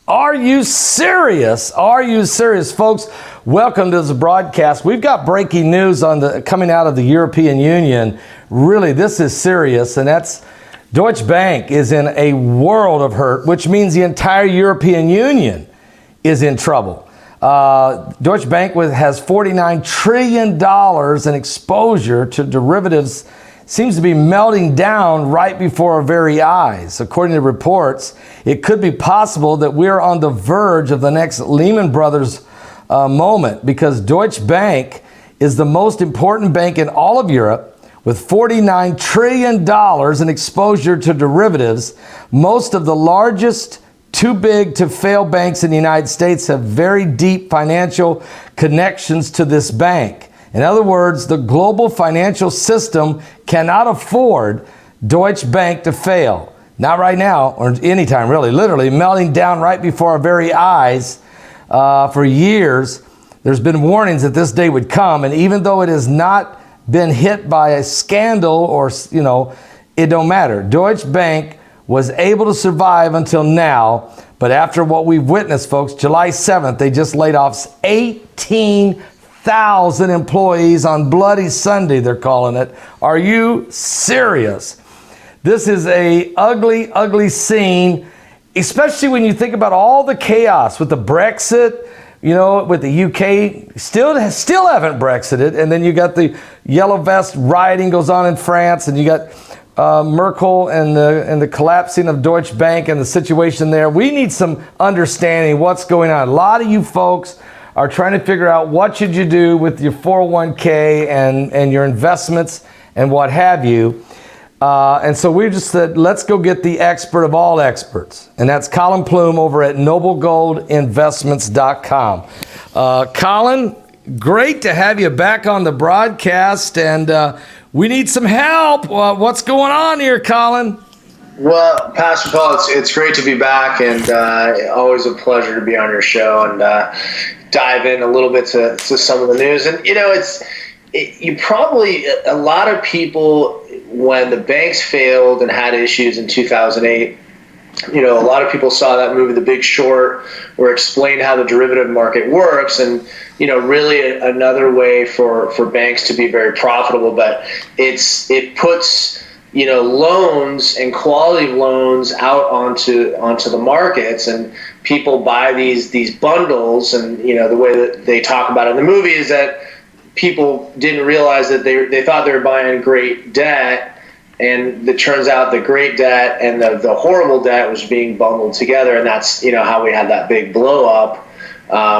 Are you serious? Are you serious, folks? Welcome to this broadcast. We've got breaking news coming out of the European Union. Really, this is serious, and that's Deutsche Bank is in a world of hurt, which means the entire European Union is in trouble. Deutsche Bank has $49 trillion in exposure to derivatives, seems to be melting down right before our very eyes. According to reports, it could be possible that we're on the verge of the next Lehman Brothers moment, because Deutsche Bank is the most important bank in all of Europe with $49 trillion in exposure to derivatives. Most of the largest too big to fail banks in the United States have very deep financial connections to this bank. In other words, the global financial system cannot afford Deutsche Bank to fail. Not right now, or anytime really, literally melting down right before our very eyes. For years, there's been warnings that this day would come, and even though it has not been hit by a scandal or, it don't matter. Deutsche Bank was able to survive until now, but after what we've witnessed, folks, July 7th, they just laid off 18,000 employees on Bloody Sunday, they're calling it. Are you serious? This is a ugly, ugly scene, especially when you think about all the chaos with the Brexit, with the UK, still haven't Brexited, and then you got the yellow vest rioting goes on in France, and you got Merkel and the collapsing of Deutsche Bank and the situation there. We need some understanding what's going on. A lot of you folks are trying to figure out what should you do with your 401k and your investments and what have you. And so we just said, let's go get the expert of all experts. And that's Colin Plume over at noblegoldinvestments.com. Colin, great to have you back on the broadcast. And we need some help. What's going on here, Colin? Well, Pastor Paul, it's great to be back, and always a pleasure to be on your show and dive in a little bit to some of the news. And, a lot of people, when the banks failed and had issues in 2008, a lot of people saw that movie, The Big Short, where it explained how the derivative market works, and, really another way for banks to be very profitable. But it puts, loans and quality of loans out onto the markets, and people buy these bundles. And, the way that they talk about it in the movie is that people didn't realize that they thought they were buying great debt, and it turns out the great debt and the horrible debt was being bundled together, and that's how we had that big blow up,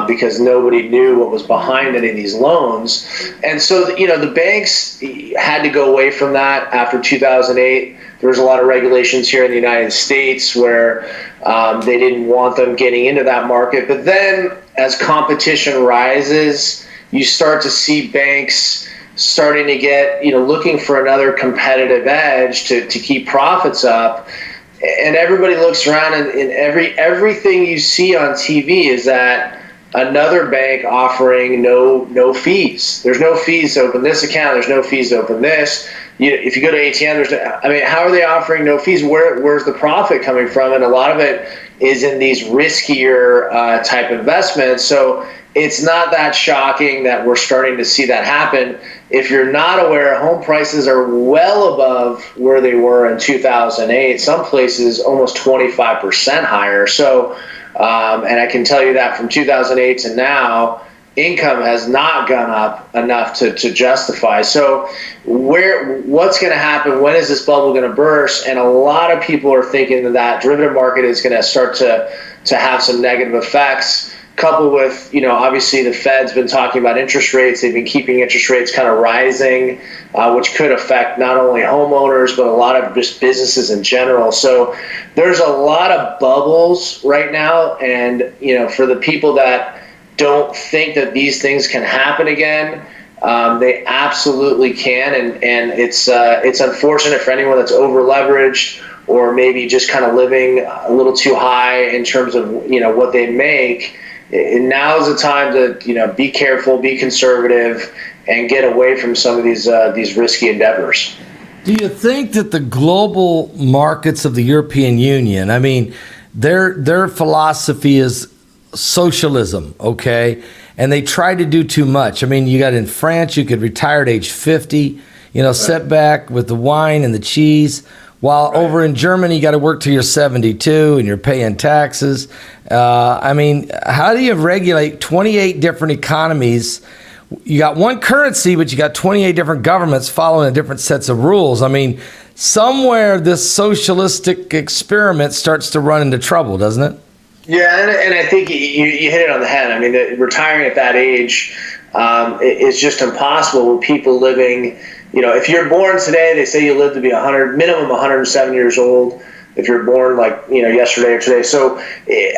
because nobody knew what was behind any of these loans. And so the banks had to go away from that after 2008. There was a lot of regulations here in the United States where they didn't want them getting into that market. But then as competition rises, you start to see banks starting to get, looking for another competitive edge to keep profits up. And everybody looks around, and everything you see on TV is that another bank offering no fees. There's no fees to open this account. There's no fees to open this. If you go to ATM, how are they offering no fees? Where's the profit coming from? And a lot of it is in these riskier type investments. So it's not that shocking that we're starting to see that happen. If you're not aware, home prices are well above where they were in 2008. Some places almost 25% higher. So, and I can tell you that from 2008 to now, income has not gone up enough to justify. So what's going to happen? When is this bubble going to burst? And a lot of people are thinking that derivative market is going to start to have some negative effects, coupled with, obviously the Fed's been talking about interest rates. They've been keeping interest rates kind of rising, which could affect not only homeowners, but a lot of just businesses in general. So there's a lot of bubbles right now. And, for the people that don't think that these things can happen again, they absolutely can. And it's unfortunate for anyone that's over leveraged or maybe just kind of living a little too high in terms of, what they make. And now is the time to, be careful, be conservative, and get away from some of these risky endeavors. Do you think that the global markets of the European Union, their philosophy is socialism, okay? And they try to do too much. I mean, you got in France, you could retire at age 50, sit back with the wine and the cheese. While over in Germany, you got to work till you're 72 and you're paying taxes. I mean, how do you regulate 28 different economies? You got one currency, but you got 28 different governments following different sets of rules. I mean, somewhere this socialistic experiment starts to run into trouble, doesn't it? Yeah, and I think you hit it on the head. I mean, retiring at that age is just impossible with people living. If you're born today, they say you live to be minimum 107 years old. If you're born yesterday or today. So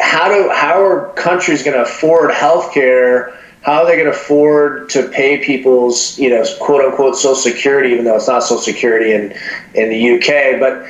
how are countries going to afford health care? How are they going to afford to pay people's, quote unquote, Social Security, even though it's not Social Security in the UK? But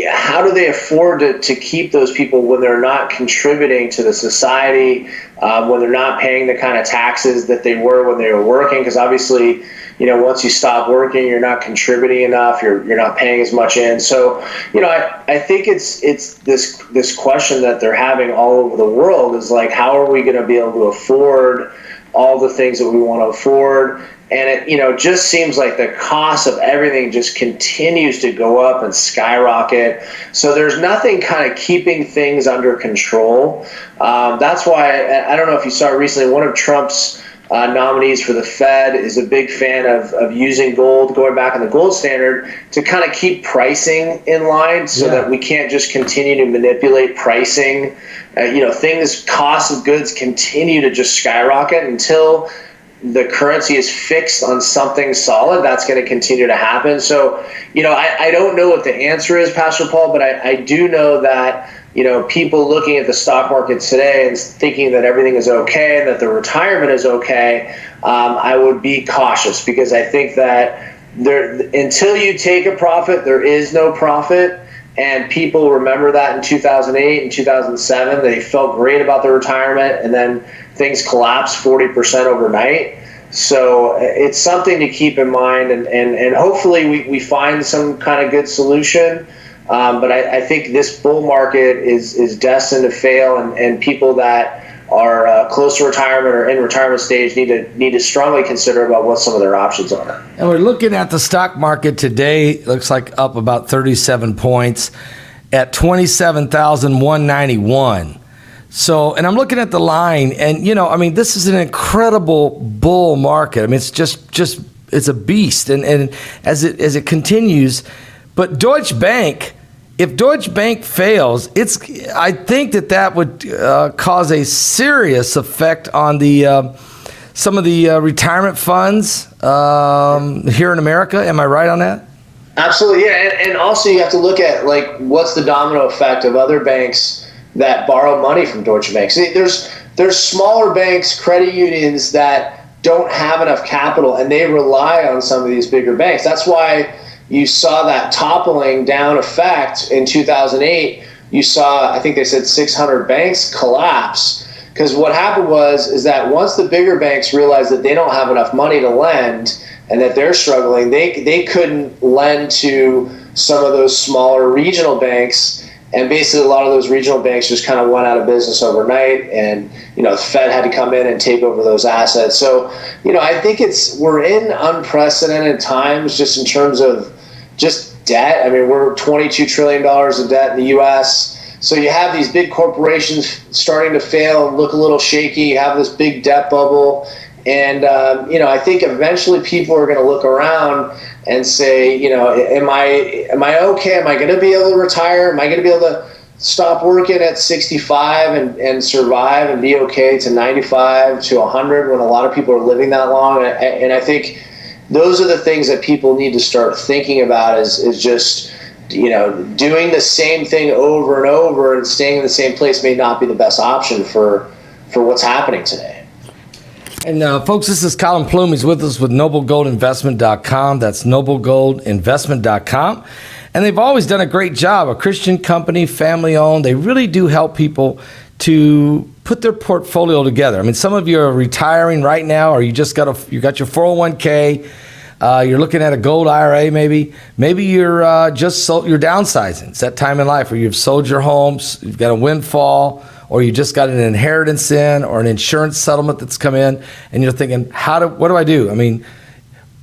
how do they afford to keep those people when they're not contributing to the society, when they're not paying the kind of taxes that they were when they were working? Because obviously, once you stop working, you're not contributing enough. You're not paying as much in. So, I think it's this question that they're having all over the world is like, how are we going to be able to afford all the things that we want to afford? And it just seems like the cost of everything just continues to go up and skyrocket. So there's nothing kind of keeping things under control. That's why I don't know if you saw recently, one of Trump's nominees for the Fed is a big fan of using gold, going back on the gold standard to kind of keep pricing in line so that we can't just continue to manipulate pricing. Cost of goods continue to just skyrocket until the currency is fixed on something solid. That's going to continue to happen. So, I don't know what the answer is, Pastor Paul, but I do know that, people looking at the stock market today and thinking that everything is okay and that the retirement is okay, I would be cautious, because I think that until you take a profit, there is no profit. And people remember that in 2008 and 2007, they felt great about their retirement, and then things collapsed 40% overnight. So it's something to keep in mind, and hopefully we find some kind of good solution. But I think this bull market is destined to fail, and people that are close to retirement or in retirement stage need to strongly consider about what some of their options are. And we're looking at the stock market today. It looks like up about 37 points at 27,191. So, and I'm looking at the line, and this is an incredible bull market. I mean, it's just it's a beast, and as it continues. But Deutsche Bank, if Deutsche Bank fails, I think that would cause a serious effect on the some of the retirement funds here in America. Am I right on that? Absolutely, yeah. And also you have to look at what's the domino effect of other banks that borrow money from Deutsche Bank. See, there's smaller banks, credit unions that don't have enough capital, and they rely on some of these bigger banks. That's why you saw that toppling down effect in 2008. You saw, I think they said 600 banks collapse, because what happened is that once the bigger banks realized that they don't have enough money to lend and that they're struggling, they couldn't lend to some of those smaller regional banks. And basically, a lot of those regional banks just kind of went out of business overnight, and the Fed had to come in and take over those assets. So, I think we're in unprecedented times just in terms of just debt. I mean, we're $22 trillion in debt in the U.S. So you have these big corporations starting to fail and look a little shaky. You have this big debt bubble, and I think eventually people are going to look around and say, am I okay? Am I going to be able to retire? Am I going to be able to stop working at 65 and survive and be okay to 95 to 100 when a lot of people are living that long? And I think those are the things that people need to start thinking about is just, doing the same thing over and over and staying in the same place may not be the best option for what's happening today. And folks, this is Colin Plume. He's with us with noblegoldinvestment.com. That's noblegoldinvestment.com. And they've always done a great job. A Christian company, family owned. They really do help people to put their portfolio together. I mean, some of you are retiring right now, or you got your 401k. You're looking at a gold IRA, maybe you're you're downsizing. It's that time in life where you've sold your homes, you've got a windfall, or you just got an inheritance in, or an insurance settlement that's come in, and you're thinking, what do I do? I mean,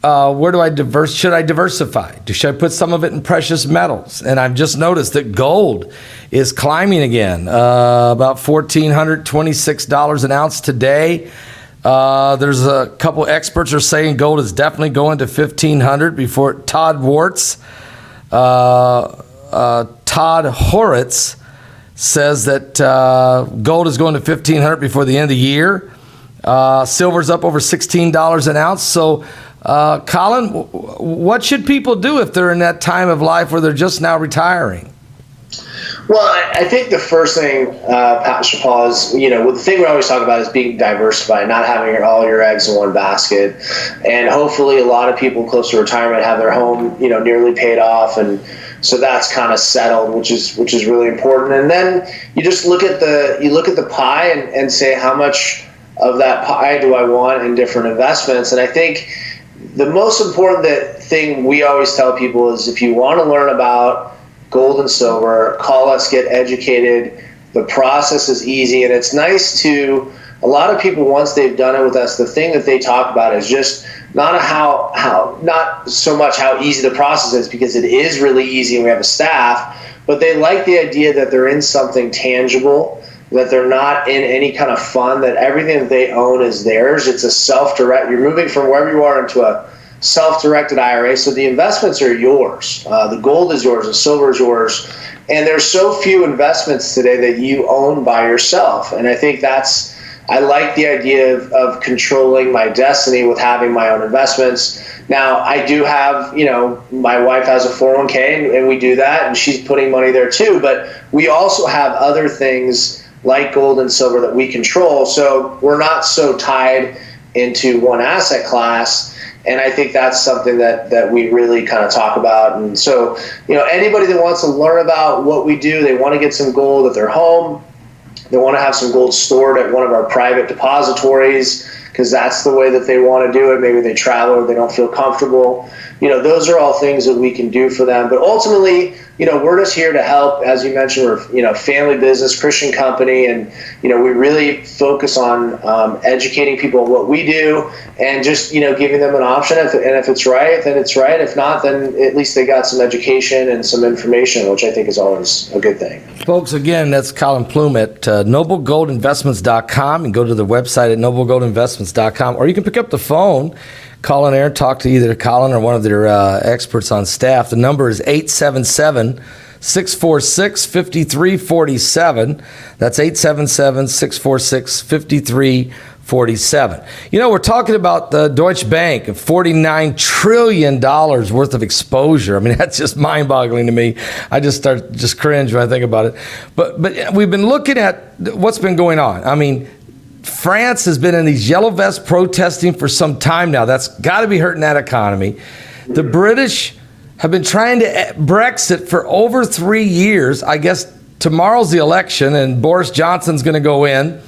where do should I diversify? Should I put some of it in precious metals? And I've just noticed that gold is climbing again, about $1,426 an ounce today. There's a couple experts are saying gold is definitely going to 1,500 before Todd Horitz says that gold is going to 1,500 before the end of the year. Silver's up over $16 an ounce. So, Colin, what should people do if they're in that time of life where they're just now retiring? Well, I think the first thing, Pastor Paul, is, the thing we always talk about is being diversified, not having all your eggs in one basket. And hopefully a lot of people close to retirement have their home, nearly paid off. And so that's kind of settled, which is really important. And then you just look at the pie and say, how much of that pie do I want in different investments? And I think the most important thing we always tell people is, if you want to learn about gold and silver, call us, get educated. The process is easy, and it's nice to, a lot of people, once they've done it with us, the thing that they talk about is just not not so much how easy the process is, because it is really easy and we have a staff, but they like the idea that they're in something tangible, that they're not in any kind of fund, that everything that they own is theirs. It's a self-direct, you're moving from wherever you are into a self-directed IRA, so the investments are yours. The gold is yours, the silver is yours, and there's so few investments today that you own by yourself. And I think I like the idea of controlling my destiny with having my own investments. Now, I do have, my wife has a 401k, and we do that, and she's putting money there too, but we also have other things like gold and silver that we control, so we're not so tied into one asset class. And I think that's something that we really kind of talk about. And so, anybody that wants to learn about what we do, they want to get some gold at their home, they want to have some gold stored at one of our private depositories, because that's the way that they want to do it. Maybe they travel or they don't feel comfortable. Those are all things that we can do for them. But ultimately, we're just here to help. As you mentioned, we're, family business, Christian company, and, we really focus on educating people on what we do, and just, giving them an option. And if it's right, then it's right. If not, then at least they got some education and some information, which I think is always a good thing. Folks, again, that's Colin Plume at noblegoldinvestments.com. You can go to the website at noblegoldinvestments.com, or you can pick up the phone, call in there, talk to either Colin or one of their experts on staff. The number is 877-646-5347. That's 877-646-5347. We're talking about the Deutsche Bank, $49 trillion worth of exposure. I mean, that's just mind-boggling to me. I just cringe when I think about it. But we've been looking at what's been going on. I mean, France has been in these yellow vests protesting for some time now. That's got to be hurting that economy. The British have been trying to Brexit for over 3 years. I guess tomorrow's the election, and Boris Johnson's going to go in.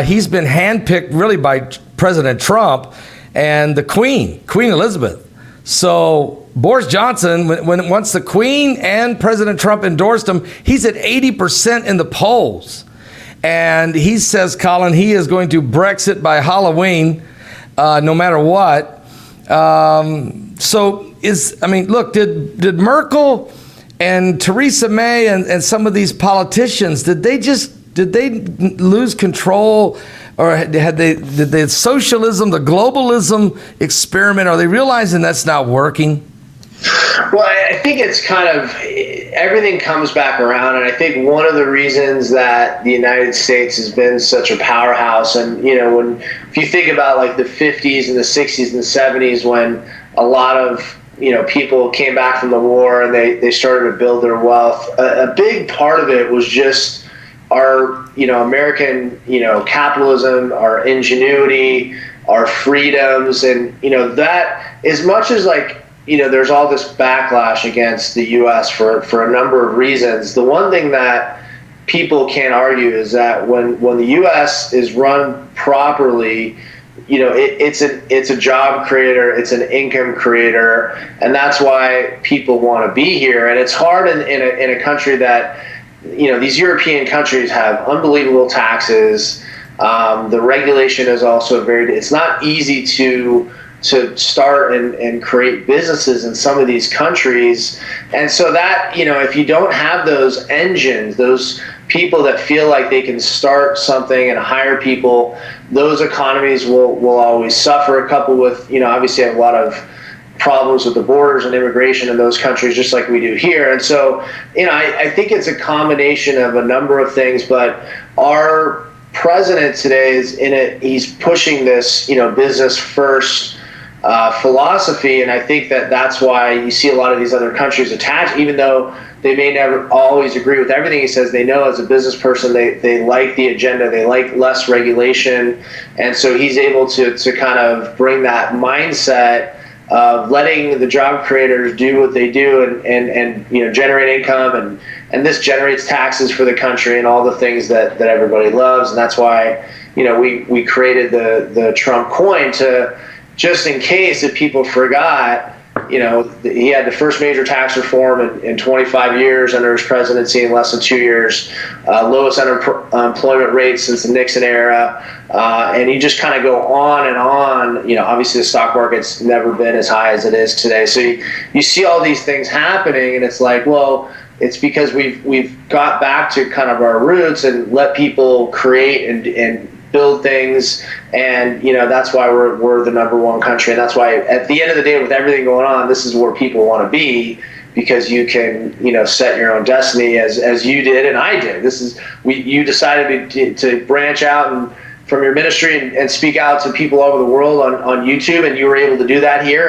He's been handpicked really by President Trump and the Queen Elizabeth. So Boris Johnson, once the Queen and President Trump endorsed him, he's at 80% in the polls. And he says, Colin, he is going to Brexit by Halloween, no matter what. Look, did Merkel and Theresa May and some of these politicians, did they lose control, or did the socialism, the globalism experiment, are they realizing that's not working? Well, I think it's kind of, everything comes back around, and I think one of the reasons that the United States has been such a powerhouse, and if you think about like the 50s and the 60s and the 70s, when a lot of people came back from the war and they started to build their wealth, a big part of it was just our American capitalism, our ingenuity, our freedoms, and that, as much as there's all this backlash against the U.S. for a number of reasons. The one thing that people can't argue is that when the U.S. is run properly, it's a job creator, it's an income creator, and that's why people want to be here. And it's hard in a country that, these European countries have unbelievable taxes. The regulation is also it's not easy to start and create businesses in some of these countries. And so that, if you don't have those engines, those people that feel like they can start something and hire people, those economies will always suffer. Coupled with, obviously a lot of problems with the borders and immigration in those countries, just like we do here. And so, I think it's a combination of a number of things, but our president today he's pushing this, business first philosophy. And I think that's why you see a lot of these other countries attached, even though they may never always agree with everything he says. They know as a business person, they like the agenda, they like less regulation. And so he's able to kind of bring that mindset of letting the job creators do what they do and generate income, and this generates taxes for the country and all the things that everybody loves. And that's why we created the Trump coin, to just in case if people forgot. He had the first major tax reform in 25 years under his presidency in less than 2 years, lowest unemployment rate since the Nixon era, and you just kind of go on and on. Obviously the stock market's never been as high as it is today. So you see all these things happening, and it's like, well, it's because we've got back to kind of our roots and let people create and build things, and that's why we're the number one country, and that's why at the end of the day, with everything going on, this is where people want to be, because you can set your own destiny as you did and I did. You decided to branch out and from your ministry and speak out to people all over the world on YouTube, and you were able to do that here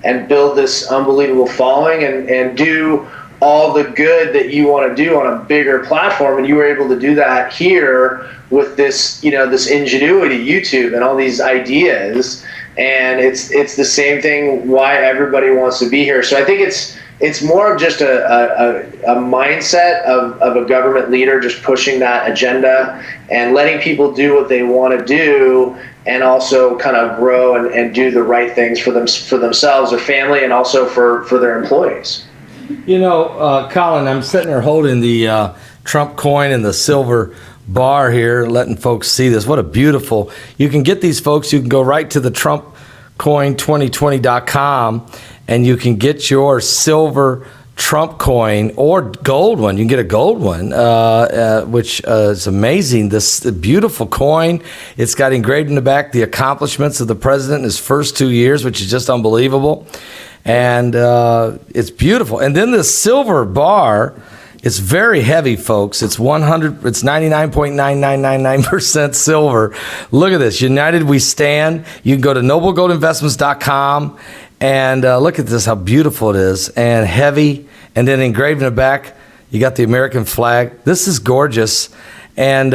and build this unbelievable following and do all the good that you want to do on a bigger platform, and you were able to do that here with this, this ingenuity, YouTube, and all these ideas. And it's the same thing why everybody wants to be here. So I think it's more of just a mindset of a government leader just pushing that agenda and letting people do what they want to do, and also kind of grow and do the right things for themselves, their family, and also for their employees. Colin, I'm sitting there holding the Trump coin and the silver bar here, letting folks see this. What a beautiful. You can get these, folks. You can go right to the TrumpCoin2020.com and you can get your silver Trump coin or gold one. You can get a gold one, which is amazing. This beautiful coin. It's got engraved in the back the accomplishments of the president in his first 2 years, which is just unbelievable. And it's beautiful. And then the silver bar is very heavy, folks. It's 99.9999% silver. Look at this. United we stand. You can go to noblegoldinvestments.com and look at this, how beautiful it is, and heavy. And then engraved in the back, you got the American flag. This is gorgeous. And,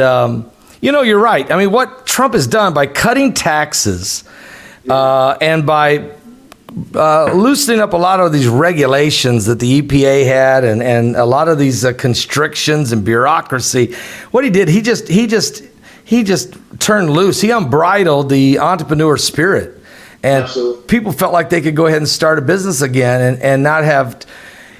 you're right. I mean, what Trump has done by cutting taxes and by loosening up a lot of these regulations that the EPA had and a lot of these constrictions and bureaucracy. What he did, he just turned loose. He unbridled the entrepreneur spirit. And Absolutely. People felt like they could go ahead and start a business again and not have,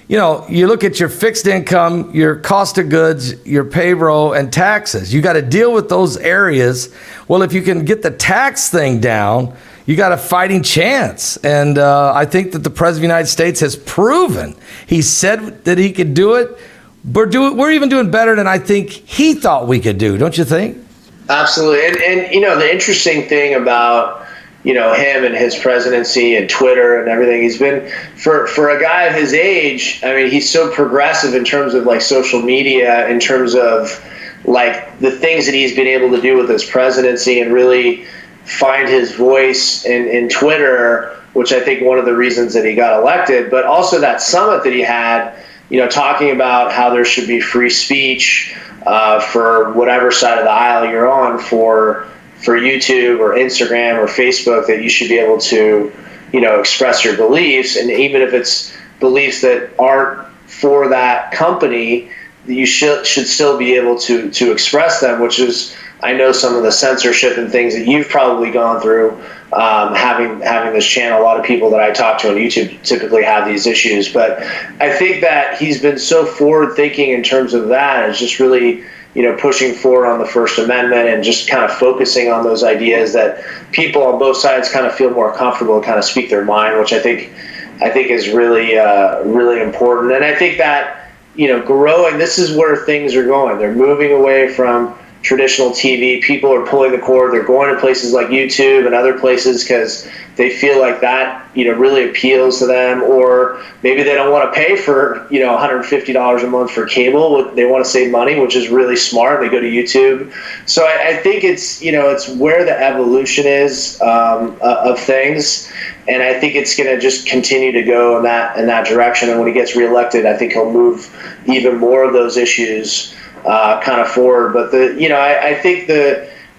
you look at your fixed income, your cost of goods, your payroll, and taxes. You got to deal with those areas. Well, if you can get the tax thing down, you got a fighting chance. And I think that the President of the United States has proven. He said that he could do it. We're even doing better than I think he thought we could do, don't you think? Absolutely. And the interesting thing about, him and his presidency and Twitter and everything, he's been, for a guy of his age, I mean, he's so progressive in terms of like social media, in terms of like the things that he's been able to do with his presidency and really find his voice in Twitter, which I think one of the reasons that he got elected, but also that summit that he had, talking about how there should be free speech for whatever side of the aisle you're on, for YouTube or Instagram or Facebook, that you should be able to, express your beliefs. And even if it's beliefs that aren't for that company, you should still be able to express them, which is I know some of the censorship and things that you've probably gone through. Having this channel, a lot of people that I talk to on YouTube typically have these issues, but I think that he's been so forward thinking in terms of that. It's just really, pushing forward on the First Amendment and just kind of focusing on those ideas that people on both sides kind of feel more comfortable and kind of speak their mind, which I think is really, really important. And I think that, growing, this is where things are going. They're moving away from traditional TV. People are pulling the cord. They're going to places like YouTube and other places because they feel like that, really appeals to them, or maybe they don't want to pay for, $150 a month for cable. They want to save money, which is really smart. They go to YouTube. So I think it's, it's where the evolution is of things. And I think it's going to just continue to go in that direction. And when he gets reelected, I think he'll move even more of those issues kind of forward. But I think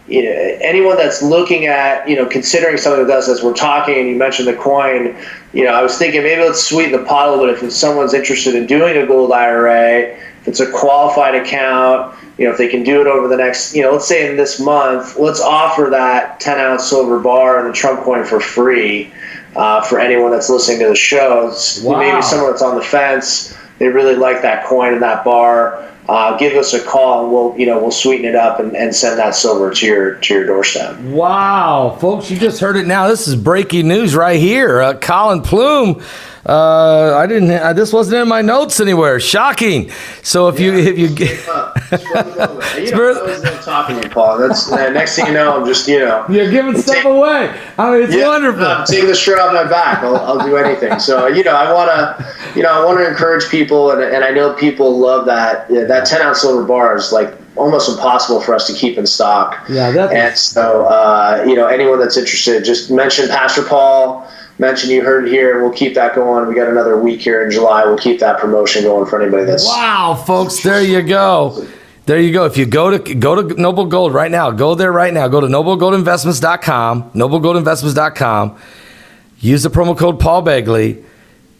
anyone that's looking at, considering something with us as we're talking, and you mentioned the coin, I was thinking maybe let's sweeten the pot a little bit. If someone's interested in doing a gold IRA, if it's a qualified account, if they can do it over the next, let's say in this month, let's offer that 10-ounce silver bar and the Trump coin for free for anyone that's listening to the show. Wow. Maybe someone that's on the fence, they really like that coin and that bar. Give us a call and we'll sweeten it up and send that silver to your doorstep. Wow, folks, you just heard it now. This is breaking news right here. Colin Plume. This wasn't in my notes anywhere. Shocking. So if you I was talking to you, Paul. That's next thing you know, I'm just you're giving stuff away. I mean, it's wonderful. I'm taking the shirt off my back. I'll do anything. So I want to encourage people, and I know people love that. That 10-ounce silver bar is like almost impossible for us to keep in stock. Yeah, and so anyone that's interested, just mention Pastor Paul. Mention you heard it here, and we'll keep that going. We got another week here in July. We'll keep that promotion going for anybody that's. Wow, folks, there you go. There you go. If you go to Noble Gold right now, go there right now. Go to noblegoldinvestments.com, noblegoldinvestments.com. Use the promo code Paul Begley.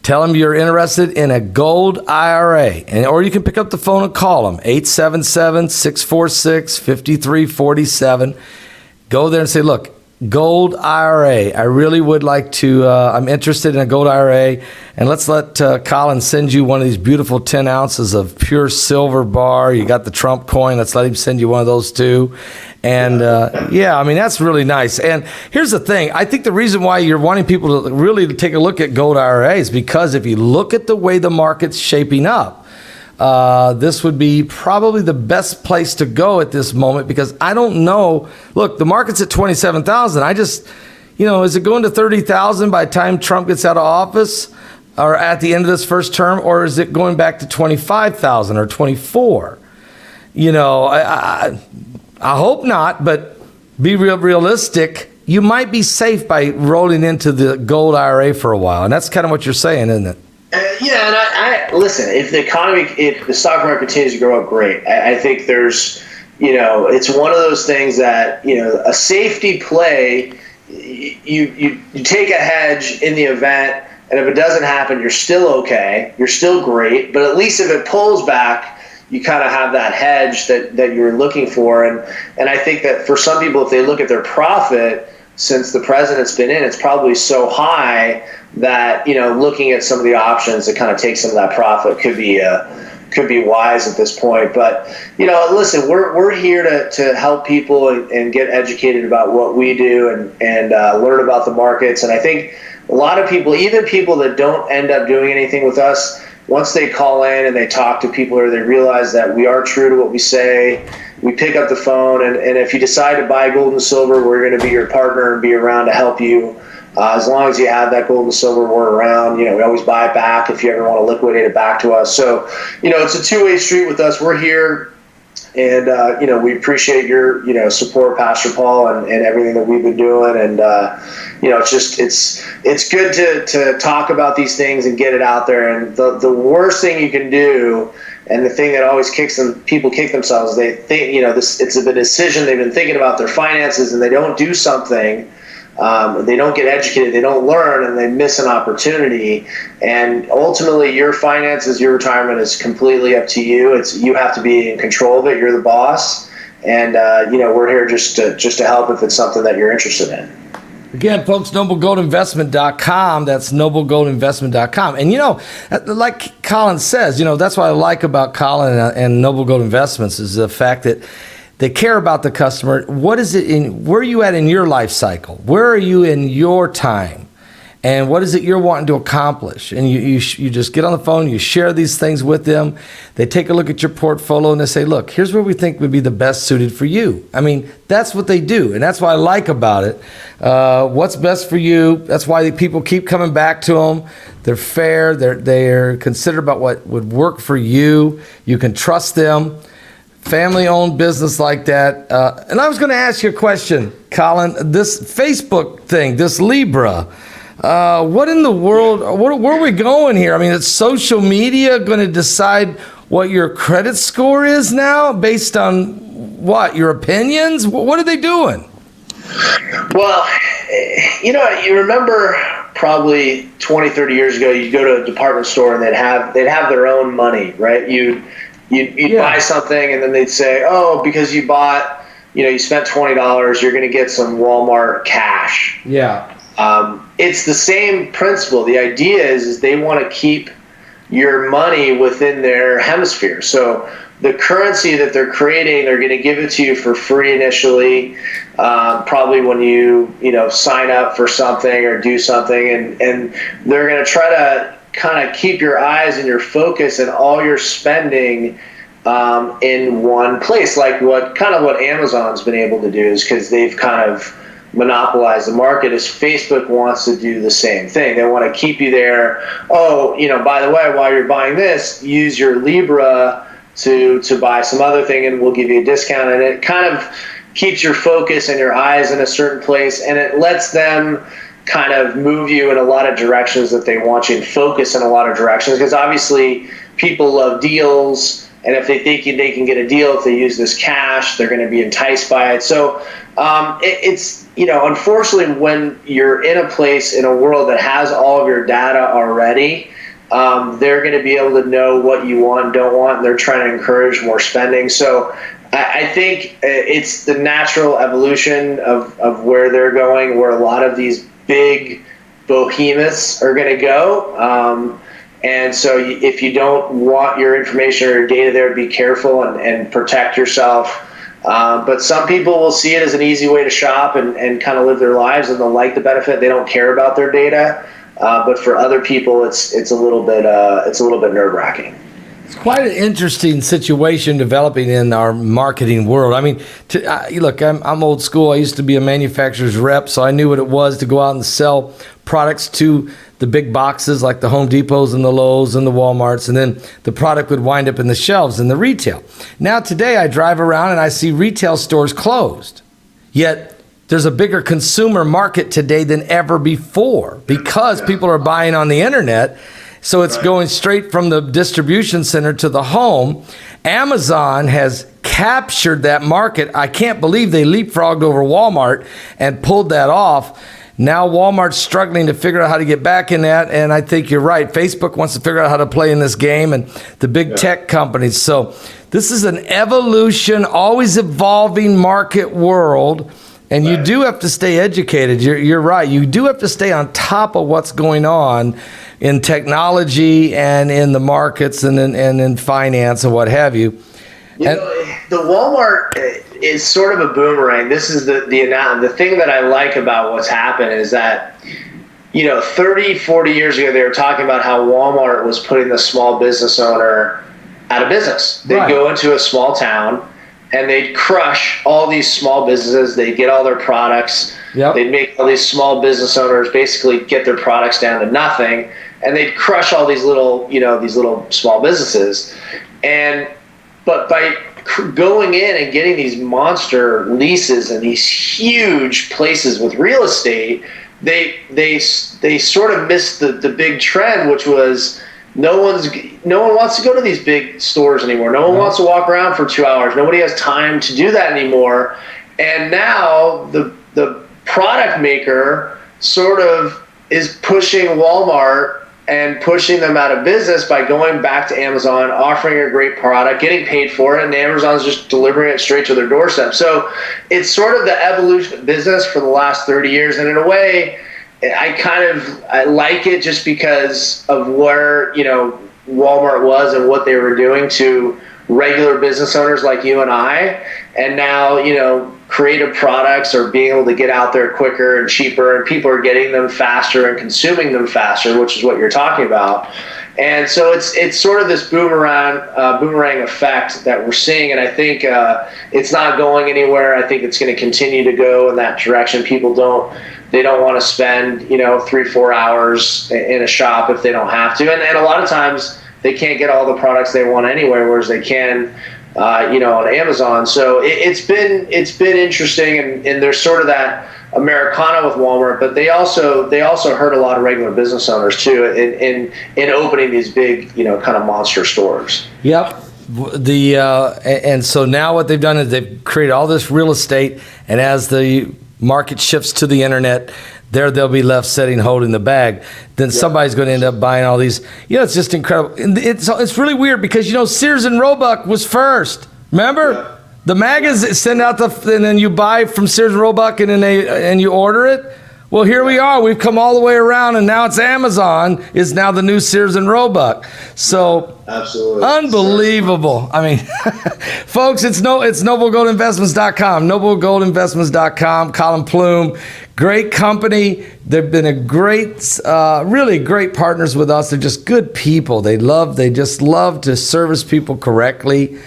Tell them you're interested in a gold IRA, or you can pick up the phone and call them, 877-646-5347. Go there and say, look, gold IRA. I really would like to, I'm interested in a gold IRA. And let's let Colin send you one of these beautiful 10 ounces of pure silver bar. You got the Trump coin. Let's let him send you one of those too. And that's really nice. And here's the thing. I think the reason why you're wanting people to really take a look at gold IRA is because if you look at the way the market's shaping up, this would be probably the best place to go at this moment, because I don't know. Look, the market's at 27,000. I just, is it going to 30,000 by the time Trump gets out of office or at the end of this first term, or is it going back to 25,000 or 24? I hope not, but be realistic. You might be safe by rolling into the gold IRA for a while. And that's kind of what you're saying, isn't it? And I listen, if the stock market continues to grow up, great. I think there's, it's one of those things that, a safety play, you take a hedge in the event, and if it doesn't happen, you're still okay. You're still great. But at least if it pulls back, you kind of have that hedge that you're looking for. And I think that for some people, if they look at their profit since the president's been in, it's probably so high that, looking at some of the options to kind of take some of that profit could be wise at this point. But, listen, we're here to help people and get educated about what we do and learn about the markets. And I think a lot of people, even people that don't end up doing anything with us, once they call in and they talk to people, or they realize that we are true to what we say, we pick up the phone, and if you decide to buy gold and silver, we're going to be your partner and be around to help you. As long as you have that gold and silver, we're around. We always buy it back if you ever want to liquidate it back to us. So, it's a two-way street with us. We're here, and we appreciate your support, Pastor Paul, and everything that we've been doing. And it's good to talk about these things and get it out there. And the worst thing you can do, and the thing that always people kick themselves, they think it's a decision, they've been thinking about their finances, and they don't do something. They don't get educated, they don't learn, and they miss an opportunity. And ultimately, your finances, your retirement is completely up to you. You have to be in control of it. You're the boss. And we're here just to help if it's something that you're interested in. Again, folks, noblegoldinvestment.com. That's noblegoldinvestment.com. And, like Colin says, that's what I like about Colin and Noble Gold Investments is the fact that they care about the customer. Where are you at in your life cycle? Where are you in your time? And what is it you're wanting to accomplish? And you just get on the phone, you share these things with them. They take a look at your portfolio and they say, look, here's where we think would be the best suited for you. I mean, that's what they do. And that's what I like about it. What's best for you? That's why people keep coming back to them. They're fair. They're considerate about what would work for you. You can trust them. Family-owned business like that. And I was going to ask you a question, Colin. This Facebook thing, this Libra, what in the world, where are we going here? I mean, is social media going to decide what your credit score is now based on what, your opinions? What are they doing? Well, you remember probably 20, 30 years ago, you'd go to a department store and they'd have their own money, right? You'd buy something and then they'd say, oh, because you bought, you spent $20, you're going to get some Walmart cash. Yeah. It's the same principle. The idea is they want to keep your money within their hemisphere. So the currency that they're creating, they're going to give it to you for free initially, probably when you sign up for something or do something, and they're going to try to kind of keep your eyes and your focus and all your spending in one place, like what Amazon's been able to do, is because they've kind of monopolize the market. Is Facebook wants to do the same thing. They want to keep you there. Oh, by the way, while you're buying this, use your Libra to buy some other thing and we'll give you a discount. And it kind of keeps your focus and your eyes in a certain place, and it lets them kind of move you in a lot of directions that they want you to focus in a lot of directions, because obviously people love deals. And if they think they can get a deal, if they use this cash, they're going to be enticed by it. So it's unfortunately, when you're in a place in a world that has all of your data already, they're going to be able to know what you want and don't want, and they're trying to encourage more spending. So I think it's the natural evolution of where they're going, where a lot of these big behemoths are going to go. And so if you don't want your information or your data there, be careful and protect yourself. But some people will see it as an easy way to shop and kind of live their lives, and they'll like the benefit. They don't care about their data. But for other people, it's a little bit nerve-wracking. It's quite an interesting situation developing in our marketing world. I mean, look, I'm old school. I used to be a manufacturer's rep, so I knew what it was to go out and sell products to the big boxes like the Home Depots and the Lowe's and the Walmarts, and then the product would wind up in the shelves in the retail. Now today I drive around and I see retail stores closed, yet there's a bigger consumer market today than ever before because people are buying on the internet. So it's going straight from the distribution center to the home. Amazon has captured that market. I can't believe they leapfrogged over Walmart and pulled that off. Now Walmart's struggling to figure out how to get back in that, and I think you're right. Facebook wants to figure out how to play in this game, and the big tech companies. So this is an evolution, always evolving market world, and you do have to stay educated. You're right. You do have to stay on top of what's going on in technology and in the markets and in finance and what have you. The Walmart is sort of a boomerang. This is the thing that I like about what's happened is that, 30, 40 years ago, they were talking about how Walmart was putting the small business owner out of business. They'd go into a small town and they'd crush all these small businesses. They'd get all their products. Yep. They'd make all these small business owners basically get their products down to nothing. And they'd crush all these little small businesses. But by going in and getting these monster leases and these huge places with real estate, they sort of missed the big trend, which was no one wants to go to these big stores anymore. No one wants to walk around for 2 hours. Nobody has time to do that anymore. And now the product maker sort of is pushing Walmart and pushing them out of business by going back to Amazon, offering a great product, getting paid for it, and Amazon's just delivering it straight to their doorstep. So it's sort of the evolution of business for the last 30 years. And in a way, I like it just because of where, Walmart was and what they were doing to regular business owners like you and I. And now, creative products are being able to get out there quicker and cheaper, and people are getting them faster and consuming them faster, which is what you're talking about. And so it's sort of this boomerang effect that we're seeing, and I think it's not going anywhere. I think it's going to continue to go in that direction. People don't want to spend 3-4 hours in a shop if they don't have to, and a lot of times they can't get all the products they want anywhere, whereas they can on Amazon. So it's been interesting, and there's sort of that Americana with Walmart, but they also hurt a lot of regular business owners too in opening these big kind of monster stores. Yep. And so now what they've done is they've created all this real estate, and as the market shifts to the internet, they'll be left sitting holding the bag. Then somebody's going to end up buying all these. It's just incredible. And it's really weird because Sears and Roebuck was first. Remember? Yeah. The magazine send out and then you buy from Sears and Roebuck and you order it. Well, here we are. We've come all the way around, and now it's Amazon is now the new Sears and Roebuck. So absolutely unbelievable. I mean, folks, it's noblegoldinvestments.com. Noblegoldinvestments.com. Colin Plume, great company. They've been really great partners with us. They're just good people. They just love to service people correctly.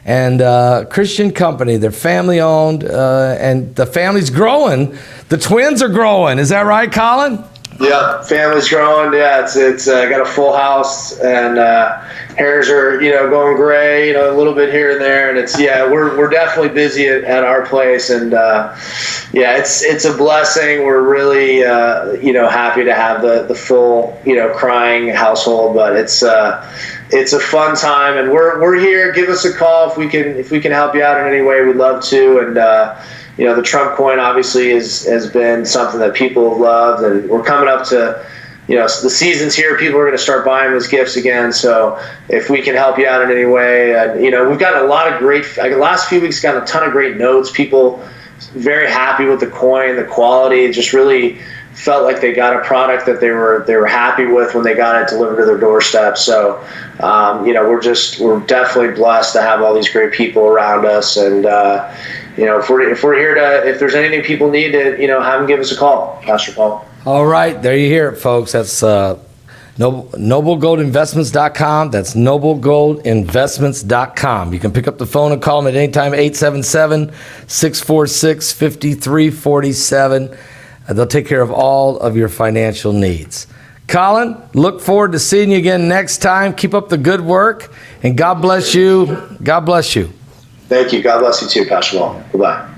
And Christian company, they're family owned, and the family's growing. The twins are growing. Is that right, Colin? Yeah, family's growing. Yeah, it's got a full house, and hairs are going gray, a little bit here and there, and we're definitely busy at our place, and it's a blessing. We're really happy to have the full crying household, but it's a fun time, and we're here. Give us a call if we can help you out in any way. We'd love to, and the Trump coin obviously has been something that people have loved, and we're coming up to the season's here. People are going to start buying those gifts again. So if we can help you out in any way, we've gotten a lot of great. The last few weeks, gotten a ton of great notes. People very happy with the coin, the quality. Just really felt like they got a product that they were happy with when they got it delivered to their doorstep. So we're definitely blessed to have all these great people around us, and if we're here if there's anything people need to have them give us a call, Pastor Paul. All right, there you hear it, folks. That's noblegoldinvestments.com. That's noblegoldinvestments.com. You can pick up the phone and call them at any time, 877-646-5347. They'll take care of all of your financial needs. Colin, look forward to seeing you again next time. Keep up the good work, and God bless you. God bless you. Thank you. God bless you too, Pastor Paul. Goodbye.